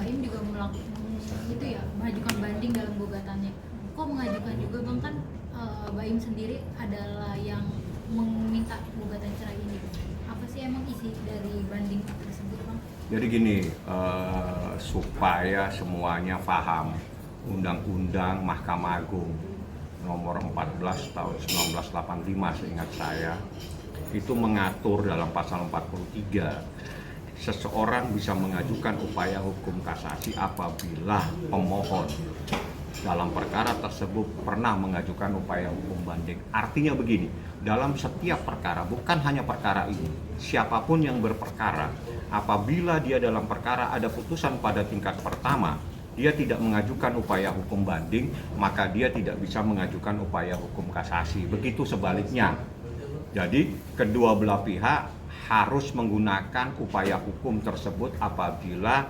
Baim juga itu ya mengajukan banding dalam gugatannya. Kok mengajukan juga bang, kan Baim sendiri adalah yang meminta gugatan cerai ini. Apa sih emang isi dari banding tersebut bang? Jadi gini, supaya semuanya paham, Undang-Undang Mahkamah Agung nomor 14 tahun 1985 seingat saya, itu mengatur dalam pasal 43, seseorang bisa mengajukan upaya hukum kasasi apabila pemohon dalam perkara tersebut pernah mengajukan upaya hukum banding. Artinya begini, dalam setiap perkara, bukan hanya perkara ini, siapapun yang berperkara, apabila dia dalam perkara ada putusan pada tingkat pertama, dia tidak mengajukan upaya hukum banding, maka dia tidak bisa mengajukan upaya hukum kasasi. Begitu sebaliknya. Jadi kedua belah pihak harus menggunakan upaya hukum tersebut apabila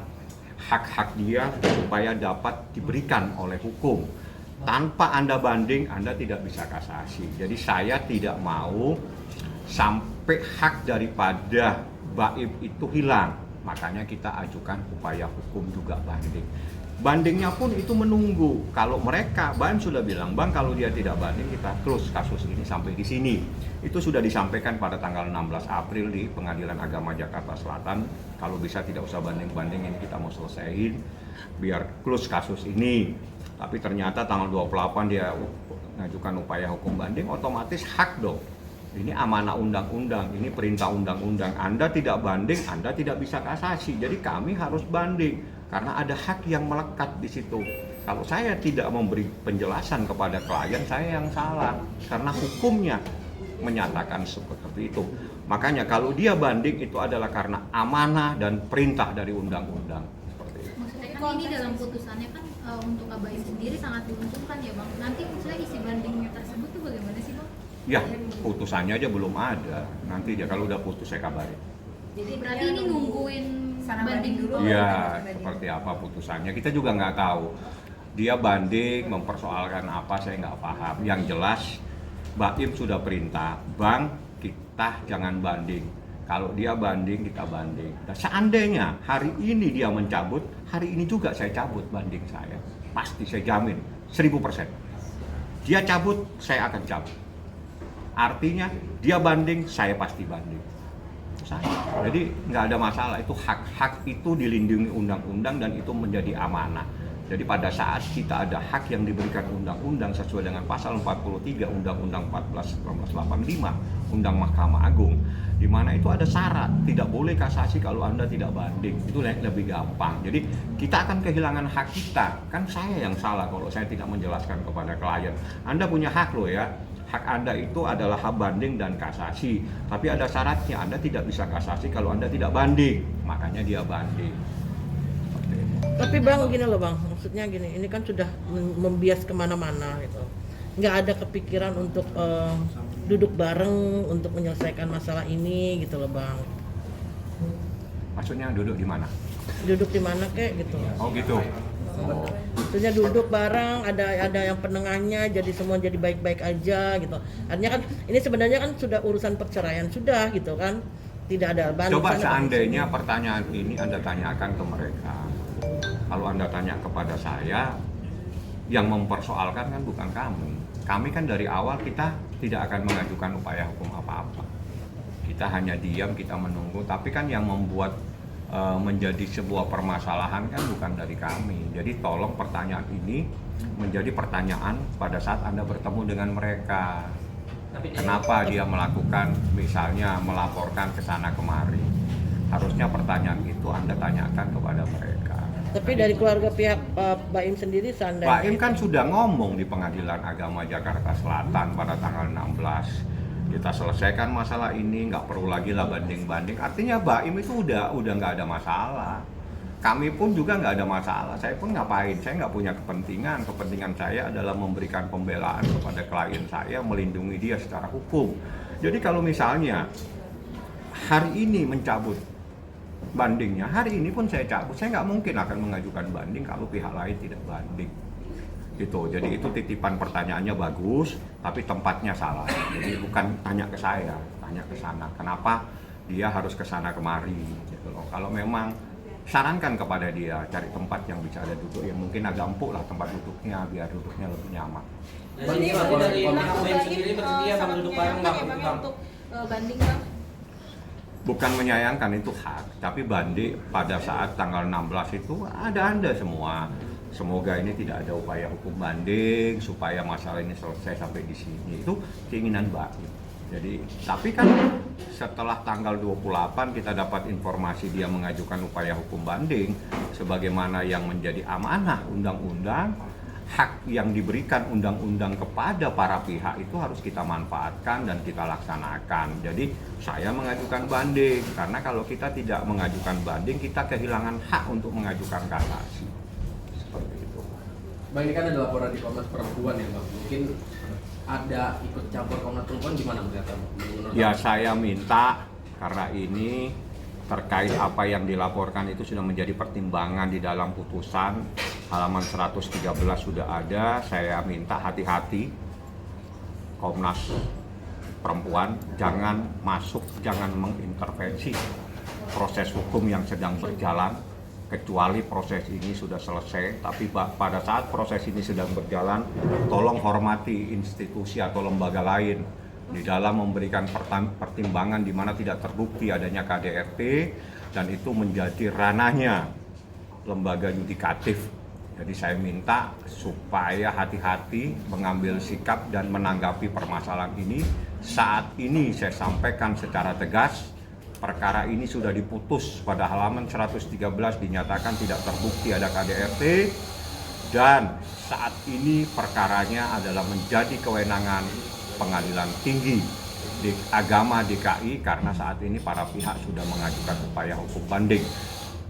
hak-hak dia supaya dapat diberikan oleh hukum. Tanpa Anda banding, Anda tidak bisa kasasi. Jadi saya tidak mau sampai hak daripada Baim itu hilang. Makanya kita ajukan upaya hukum juga banding. Bandingnya pun itu menunggu. Kalau mereka, Baim sudah bilang, Bang, kalau dia tidak banding, kita close kasus ini sampai di sini. Itu sudah disampaikan pada tanggal 16 April di Pengadilan Agama Jakarta Selatan. Kalau bisa tidak usah banding-banding, ini kita mau selesaiin biar close kasus ini. Tapi ternyata tanggal 28 dia mengajukan upaya hukum banding, otomatis hak dong. Ini amanah undang-undang, ini perintah undang-undang. Anda tidak banding, Anda tidak bisa kasasi. Jadi kami harus banding karena ada hak yang melekat di situ. Kalau saya tidak memberi penjelasan kepada klien, saya yang salah karena hukumnya menyatakan seperti itu. Makanya kalau dia banding itu adalah karena amanah dan perintah dari undang-undang. Seperti itu. Maksudnya kan ini dalam putusannya kan untuk Baim sendiri sangat diuntungkan ya bang. Nanti misalnya isi bandingnya tersebut tuh bagaimana sih bang? Ya, putusannya aja belum ada. Nanti aja kalau udah putus saya kabarin. Jadi berarti ini nungguin banding dulu? Iya, seperti apa putusannya kita juga nggak tahu. Dia banding, mempersoalkan apa saya nggak paham. Yang jelas, Baim sudah perintah, Bang, kita jangan banding. Kalau dia banding, kita banding. Dan seandainya hari ini dia mencabut, hari ini juga saya cabut banding saya. Pasti saya jamin, 1000%. Dia cabut, saya akan cabut. Artinya dia banding, saya pasti banding. Jadi nggak ada masalah, itu hak-hak itu dilindungi undang-undang dan itu menjadi amanah. Jadi pada saat kita ada hak yang diberikan undang-undang sesuai dengan pasal 43 Undang-Undang 14 1985 Undang Mahkamah Agung, di mana itu ada syarat tidak boleh kasasi kalau Anda tidak banding. Itu lebih gampang. Jadi kita akan kehilangan hak kita. Kan saya yang salah kalau saya tidak menjelaskan kepada klien. Anda punya hak loh ya. Hak Anda itu adalah hak banding dan kasasi. Tapi ada syaratnya, Anda tidak bisa kasasi kalau Anda tidak banding. Makanya dia banding. Tapi bang, gini loh bang, maksudnya gini, ini kan sudah membias kemana-mana gitu. Nggak ada kepikiran untuk duduk bareng untuk menyelesaikan masalah ini gitu loh bang. Maksudnya duduk di mana? Duduk di mana kek gitu. Oh gitu. Oh. Maksudnya duduk bareng, ada yang penengahnya, jadi semua jadi baik-baik aja gitu. Artinya kan ini sebenarnya kan sudah urusan perceraian sudah gitu kan, tidak ada banding. Coba seandainya pertanyaan ini Anda tanyakan ke mereka. Kalau Anda tanya kepada saya, yang mempersoalkan kan bukan kami. Kami kan dari awal kita tidak akan mengajukan upaya hukum apa-apa. Kita hanya diam, kita menunggu. Tapi kan yang membuat menjadi sebuah permasalahan kan bukan dari kami. Jadi tolong pertanyaan ini menjadi pertanyaan pada saat Anda bertemu dengan mereka. Kenapa dia melakukan, misalnya melaporkan ke sana kemari. Harusnya pertanyaan itu Anda tanyakan kepada mereka. Tapi dari keluarga pihak Baim sendiri seandainya Baim kan sudah ngomong di Pengadilan Agama Jakarta Selatan pada tanggal 16. Kita selesaikan masalah ini, nggak perlu lagi lah banding-banding. Artinya Baim itu udah nggak ada masalah. Kami pun juga nggak ada masalah. Saya pun ngapain? Saya nggak punya kepentingan. Kepentingan saya adalah memberikan pembelaan kepada klien saya, melindungi dia secara hukum. Jadi kalau misalnya hari ini mencabut bandingnya, hari ini pun saya cabut. Saya nggak mungkin akan mengajukan banding kalau pihak lain tidak banding. Gitu. Jadi itu titipan pertanyaannya bagus, tapi tempatnya salah. Jadi bukan tanya ke saya, tanya ke sana. Kenapa dia harus ke sana kemari? Gitu loh. Kalau memang sarankan kepada dia cari tempat yang bisa ada duduk yang mungkin agak empuk lah tempat duduknya biar duduknya lebih nyaman. Bang, ini dari Komnas HAM sendiri bersedia bang duduk bareng bang untuk banding bang. Bukan menyayangkan, itu hak, tapi banding pada saat tanggal 16 itu ada Anda semua. Semoga ini tidak ada upaya hukum banding supaya masalah ini selesai sampai di sini. Itu keinginan Mbak. Jadi, tapi kan setelah tanggal 28 kita dapat informasi dia mengajukan upaya hukum banding sebagaimana yang menjadi amanah undang-undang, hak yang diberikan undang-undang kepada para pihak itu harus kita manfaatkan dan kita laksanakan. Jadi saya mengajukan banding karena kalau kita tidak mengajukan banding kita kehilangan hak untuk mengajukan kasasi. Seperti itu. Bang, ini kan ada laporan di Komnas Perempuan ya bang, mungkin ada ikut campur Komnas Perempuan gimana melihatnya bang? Ya saya minta karena ini terkait apa yang dilaporkan itu sudah menjadi pertimbangan di dalam putusan halaman 113 sudah ada. Saya minta hati-hati Komnas Perempuan jangan masuk, jangan mengintervensi proses hukum yang sedang berjalan kecuali proses ini sudah selesai. Tapi pada saat proses ini sedang berjalan, tolong hormati institusi atau lembaga lain di dalam memberikan pertimbangan di mana tidak terbukti adanya KDRT dan itu menjadi ranahnya lembaga yudikatif. Jadi saya minta supaya hati-hati mengambil sikap dan menanggapi permasalahan ini. Saat ini saya sampaikan secara tegas, perkara ini sudah diputus pada halaman 113 dinyatakan tidak terbukti ada KDRT dan saat ini perkaranya adalah menjadi kewenangan Pengadilan Tinggi di Agama DKI karena saat ini para pihak sudah mengajukan upaya hukum banding.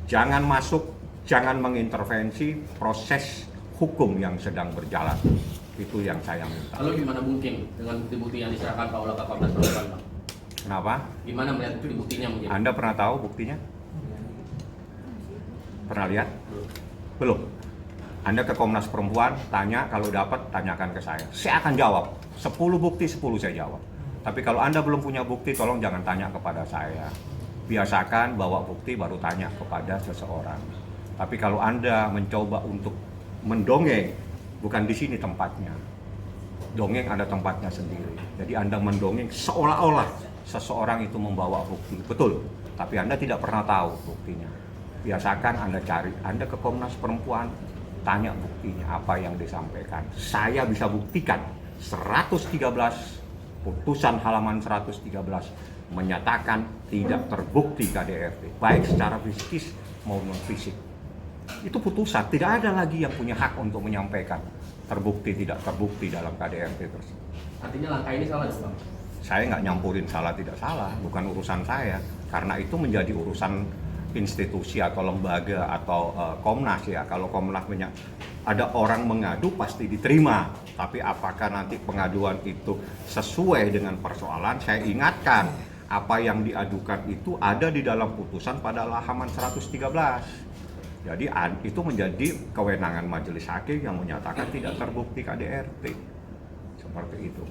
Jangan masuk, jangan mengintervensi proses hukum yang sedang berjalan. Itu yang saya minta. Lalu gimana mungkin dengan bukti-bukti yang diserahkan Pak Ola ke Komnas Perempuan bang? Kenapa? Gimana melihat bukti-buktinya mungkin? Anda pernah tahu buktinya? Pernah lihat? Belum? Anda ke Komnas Perempuan, tanya, kalau dapat tanyakan ke saya. Saya akan jawab. 10 bukti, 10 saya jawab. Tapi kalau Anda belum punya bukti, tolong jangan tanya kepada saya. Biasakan bawa bukti baru tanya kepada seseorang. Tapi kalau Anda mencoba untuk mendongeng, bukan di sini tempatnya. Dongeng ada tempatnya sendiri. Jadi Anda mendongeng seolah-olah seseorang itu membawa bukti. Betul, tapi Anda tidak pernah tahu buktinya. Biasakan Anda cari, Anda ke Komnas Perempuan, tanya buktinya apa yang disampaikan. Saya bisa buktikan 113 putusan halaman 113 menyatakan tidak terbukti KDRT, baik secara fisikis maupun fisik. Itu putusan, tidak ada lagi yang punya hak untuk menyampaikan terbukti tidak terbukti dalam KDRT tersebut. Artinya langkah ini salah bang? Saya nggak nyampurin salah tidak salah, bukan urusan saya, karena itu menjadi urusan institusi atau lembaga atau Komnas ya. Kalau Komnas ada orang mengadu pasti diterima, tapi apakah nanti pengaduan itu sesuai dengan persoalan? Saya ingatkan apa yang diadukan itu ada di dalam putusan pada halaman 113. Jadi itu menjadi kewenangan majelis hakim yang menyatakan tidak terbukti KDRT. Seperti itu.